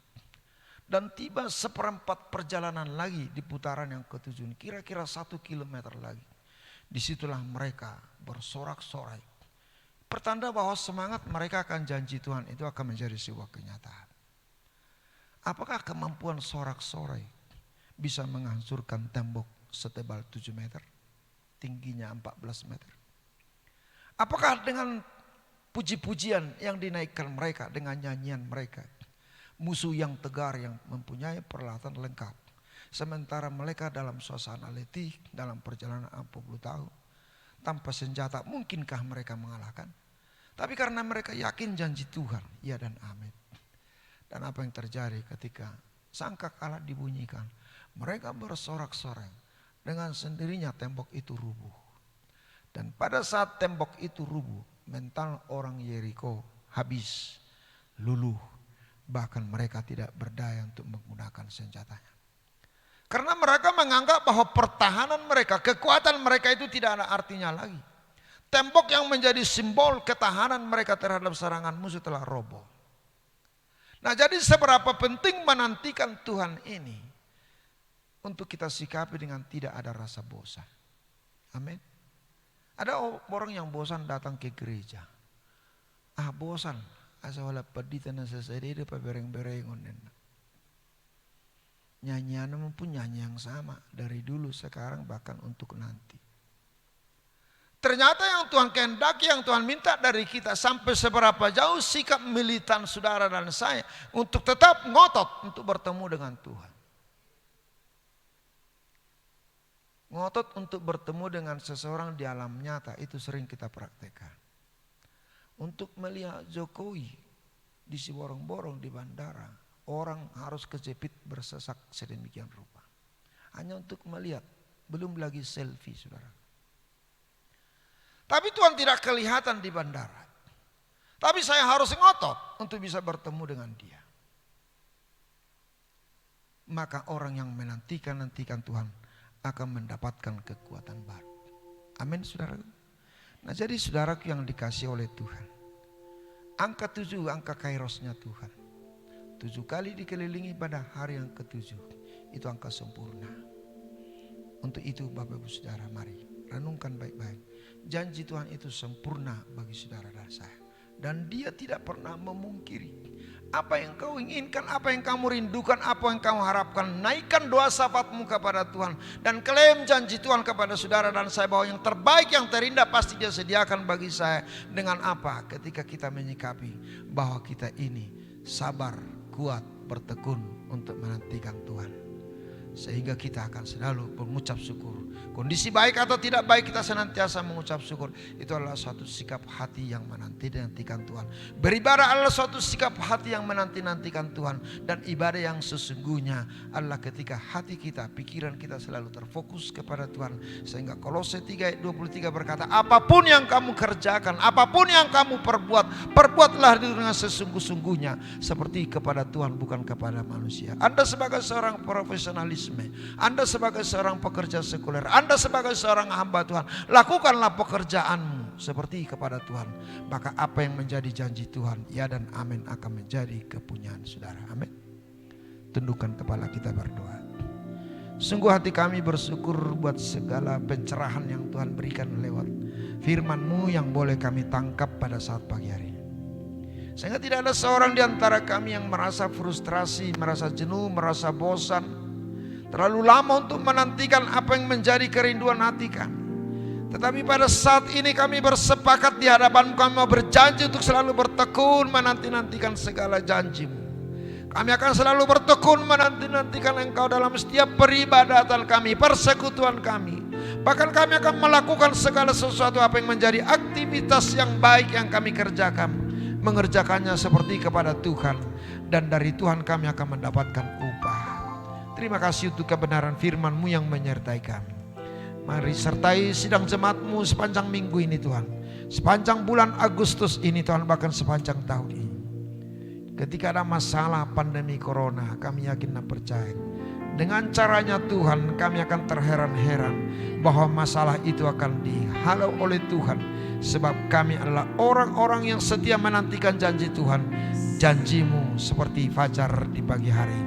Dan tiba 1/4 perjalanan lagi di putaran yang ke-7, kira-kira 1 kilometer lagi. Disitulah mereka bersorak-sorai. Pertanda bahwa semangat mereka akan janji Tuhan itu akan menjadi sebuah kenyataan. Apakah kemampuan sorak-sorai bisa menghancurkan tembok setebal 7 meter, tingginya 14 meter? Apakah dengan puji-pujian yang dinaikkan mereka, dengan nyanyian mereka, musuh yang tegar yang mempunyai peralatan lengkap, sementara mereka dalam suasana letih, dalam perjalanan 40 tahun, tanpa senjata, mungkinkah mereka mengalahkan? Tapi karena mereka yakin janji Tuhan, ya dan amin. Dan apa yang terjadi ketika sangkakala dibunyikan, mereka bersorak-sorai, dengan sendirinya tembok itu rubuh. Dan pada saat tembok itu rubuh, mental orang Yeriko habis, luluh. Bahkan mereka tidak berdaya untuk menggunakan senjatanya. Karena mereka menganggap bahwa pertahanan mereka, kekuatan mereka itu tidak ada artinya lagi. Tembok yang menjadi simbol ketahanan mereka terhadap serangan musuh telah roboh. Nah, jadi seberapa penting menantikan Tuhan ini untuk kita sikapi dengan tidak ada rasa bosan. Amin. Ada orang yang bosan datang ke gereja. Bosan. Asa wala paditan na sa sarili pa bereng-berengon din. Nyanyian naman pun nyanyi yang sama dari dulu, sekarang, bahkan untuk nanti. Ternyata yang Tuhan kehendaki, yang Tuhan minta dari kita, sampai seberapa jauh sikap militan saudara dan saya untuk tetap ngotot untuk bertemu dengan Tuhan. Ngotot untuk bertemu dengan seseorang di alam nyata itu sering kita praktekkan. Untuk melihat Jokowi di Siborong-borong di bandara, orang harus kejepit bersesak sedemikian rupa. Hanya untuk melihat, belum lagi selfie saudara. Tapi Tuhan tidak kelihatan di bandara. Tapi saya harus ngotot untuk bisa bertemu dengan dia. Maka orang yang menantikan Tuhan akan mendapatkan kekuatan baru. Amin saudara. Nah jadi saudaraku yang dikasih oleh Tuhan, angka 7 angka kairosnya Tuhan. 7 kali dikelilingi pada hari yang ke-7, itu angka sempurna. Untuk itu Bapak Ibu Saudara, mari renungkan baik-baik. Janji Tuhan itu sempurna bagi saudara dan saya. Dan dia tidak pernah memungkiri apa yang kau inginkan, apa yang kamu rindukan, apa yang kamu harapkan. Naikkan doa syafaatmu kepada Tuhan dan klaim janji Tuhan kepada saudara dan saya bahwa yang terbaik, yang terindah pasti dia sediakan bagi saya. Dengan apa? Ketika kita menyikapi bahwa kita ini sabar, kuat, bertekun untuk menantikan Tuhan. Sehingga kita akan selalu mengucap syukur. Kondisi baik atau tidak baik kita senantiasa mengucap syukur. Itu adalah suatu sikap hati yang menanti-nantikan Tuhan. Beribadah adalah suatu sikap hati yang menanti-nantikan Tuhan. Dan ibadah yang sesungguhnya adalah ketika hati kita, pikiran kita selalu terfokus kepada Tuhan. Sehingga Kolose 3 ayat 23 berkata, apapun yang kamu kerjakan, apapun yang kamu perbuat, perbuatlah dengan sesungguh-sungguhnya seperti kepada Tuhan, bukan kepada manusia. Anda sebagai seorang profesionalis, Anda sebagai seorang pekerja sekuler, Anda sebagai seorang hamba Tuhan, lakukanlah pekerjaanmu seperti kepada Tuhan. Maka apa yang menjadi janji Tuhan, ya dan amin, akan menjadi kepunyaan saudara. Amin. Tundukkan kepala kita berdoa. Sungguh hati kami bersyukur buat segala pencerahan yang Tuhan berikan lewat firman-Mu yang boleh kami tangkap pada saat pagi hari ini. Sehingga tidak ada seorang di antara kami yang merasa frustrasi, merasa jenuh, merasa bosan, terlalu lama untuk menantikan apa yang menjadi kerinduan hati kami. Tetapi pada saat ini kami bersepakat di hadapan kami mau berjanji untuk selalu bertekun menanti-nantikan segala janji-Mu. Kami akan selalu bertekun menanti-nantikan Engkau dalam setiap peribadatan kami, persekutuan kami. Bahkan kami akan melakukan segala sesuatu apa yang menjadi aktivitas yang baik yang kami kerjakan, mengerjakannya seperti kepada Tuhan. Dan dari Tuhan kami akan mendapatkan upah. Terima kasih untuk kebenaran firman-Mu yang menyertai kami. Mari sertai sidang jemaat-Mu sepanjang minggu ini Tuhan. Sepanjang bulan Agustus ini Tuhan, bahkan sepanjang tahun ini. Ketika ada masalah pandemi corona, kami yakin dan percaya dengan caranya Tuhan kami akan terheran-heran bahwa masalah itu akan dihalau oleh Tuhan. Sebab kami adalah orang-orang yang setia menantikan janji Tuhan. Janji-Mu seperti fajar di pagi hari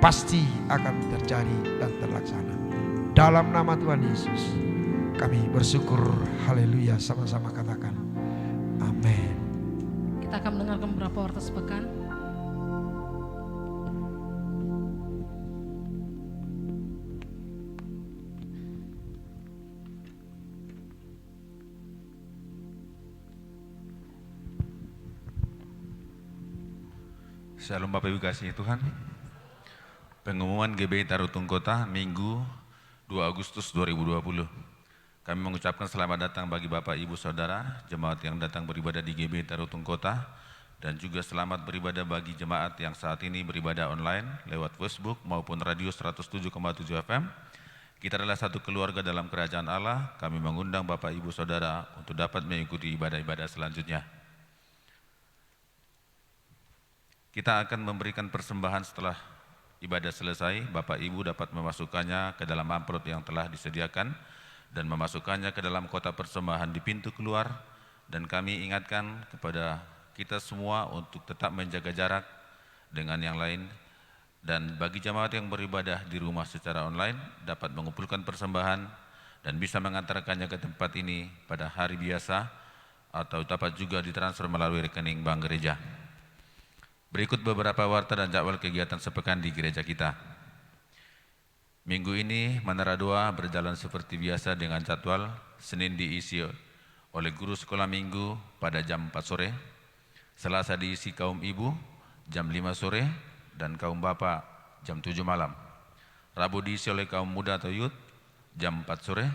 pasti akan terjadi dan terlaksana. Dalam nama Tuhan Yesus kami bersyukur. Haleluya. Sama-sama katakan amin. Kita akan mendengarkan beberapa warta sepekan. Shalom Bapak Ibu kasih Tuhan. Pengumuman GBI Tarutung Kota Minggu 2 Agustus 2020. Kami mengucapkan selamat datang bagi Bapak Ibu Saudara jemaat yang datang beribadah di GBI Tarutung Kota, dan juga selamat beribadah bagi jemaat yang saat ini beribadah online lewat Facebook maupun radio 107,7 FM. Kita adalah satu keluarga dalam kerajaan Allah. Kami mengundang Bapak Ibu Saudara untuk dapat mengikuti ibadah-ibadah selanjutnya. Kita akan memberikan persembahan setelah ibadah selesai. Bapak Ibu dapat memasukkannya ke dalam amplop yang telah disediakan dan memasukkannya ke dalam kotak persembahan di pintu keluar. Dan kami ingatkan kepada kita semua untuk tetap menjaga jarak dengan yang lain. Dan bagi jemaat yang beribadah di rumah secara online dapat mengumpulkan persembahan dan bisa mengantarkannya ke tempat ini pada hari biasa, atau dapat juga ditransfer melalui rekening bank gereja. Berikut beberapa warta dan jadwal kegiatan sepekan di gereja kita. Minggu ini Menara Doa berjalan seperti biasa dengan jadwal. Senin diisi oleh guru sekolah minggu pada jam 4 sore. Selasa diisi kaum ibu jam 5 sore dan kaum bapak jam 7 malam. Rabu diisi oleh kaum muda atau youth jam 4 sore.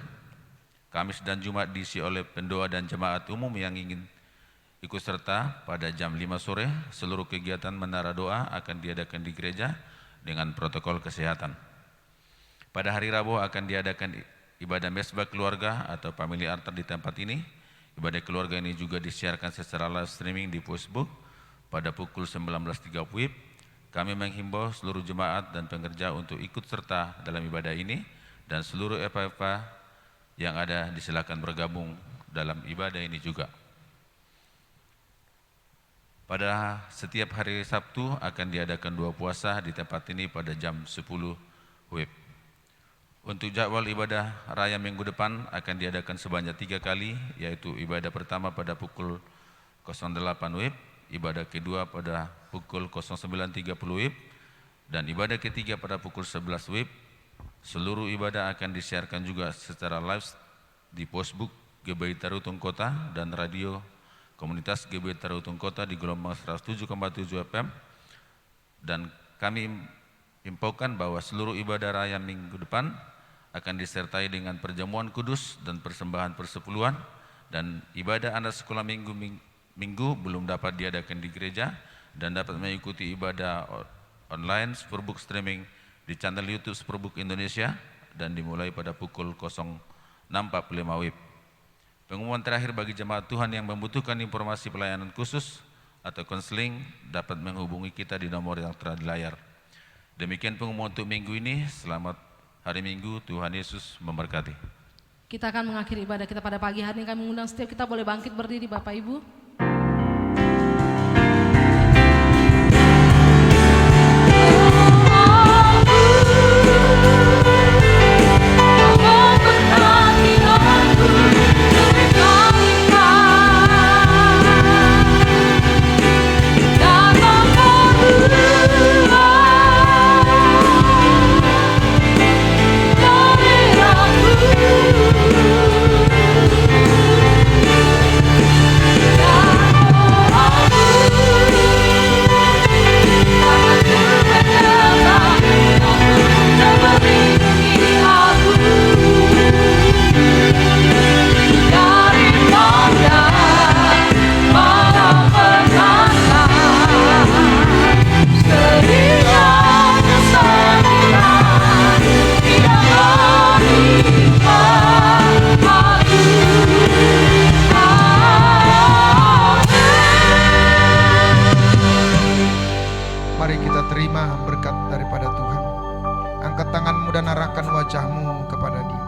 Kamis dan Jumat diisi oleh pendoa dan jemaat umum yang ingin ikut serta pada jam 5 sore. Seluruh kegiatan menara doa akan diadakan di gereja dengan protokol kesehatan. Pada hari Rabu akan diadakan ibadah mesbah keluarga atau family altar di tempat ini. Ibadah keluarga ini juga disiarkan secara live streaming di Facebook pada pukul 19.30 WIB. Kami menghimbau seluruh jemaat dan pengerja untuk ikut serta dalam ibadah ini, dan seluruh FFA yang ada disilakan bergabung dalam ibadah ini juga. Pada setiap hari Sabtu akan diadakan doa puasa di tempat ini pada jam 10 WIB. Untuk jadwal ibadah raya minggu depan akan diadakan sebanyak 3 kali, yaitu ibadah pertama pada pukul 08 WIB, ibadah kedua pada pukul 09.30 WIB, dan ibadah ketiga pada pukul 11 WIB. Seluruh ibadah akan disiarkan juga secara live di Facebook GBI Tarutung Kota dan radio komunitas GBI Tarutung Kota di gelombang 107,7 FM. Dan kami himbaukan bahwa seluruh ibadah raya minggu depan akan disertai dengan perjamuan kudus dan persembahan persepuluhan, dan ibadah anak sekolah minggu belum dapat diadakan di gereja dan dapat mengikuti ibadah online Superbook streaming di channel YouTube Superbook Indonesia dan dimulai pada pukul 06.45 WIB. Pengumuman terakhir bagi jemaat Tuhan yang membutuhkan informasi pelayanan khusus atau konseling dapat menghubungi kita di nomor yang tertera di layar. Demikian pengumuman untuk minggu ini. Selamat hari Minggu, Tuhan Yesus memberkati. Kita akan mengakhiri ibadah kita pada pagi hari ini. Kami mengundang setiap kita boleh bangkit berdiri Bapak Ibu. Mari kita terima berkat daripada Tuhan. Angkat tanganmu dan arahkan wajahmu kepada Dia.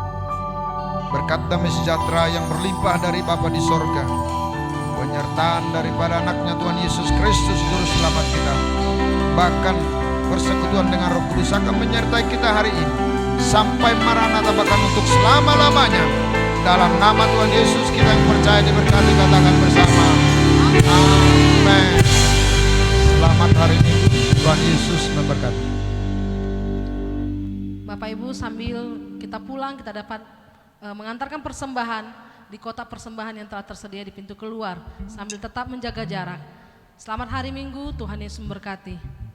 Berkat damai sejahtera yang berlimpah dari Bapa di sorga, penyertaan daripada anaknya Tuhan Yesus Kristus Juru Selamat kita, bahkan persekutuan dengan Roh Kudus akan menyertai kita hari ini sampai Maranatha, bahkan untuk selama-lamanya. Dalam nama Tuhan Yesus kita yang percaya diberkati, katakan bersama amin. Selamat hari Minggu, Tuhan Yesus memberkati. Bapak Ibu, sambil kita pulang kita dapat mengantarkan persembahan di kotak persembahan yang telah tersedia di pintu keluar sambil tetap menjaga jarak. Selamat hari Minggu, Tuhan Yesus memberkati.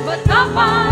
Betapa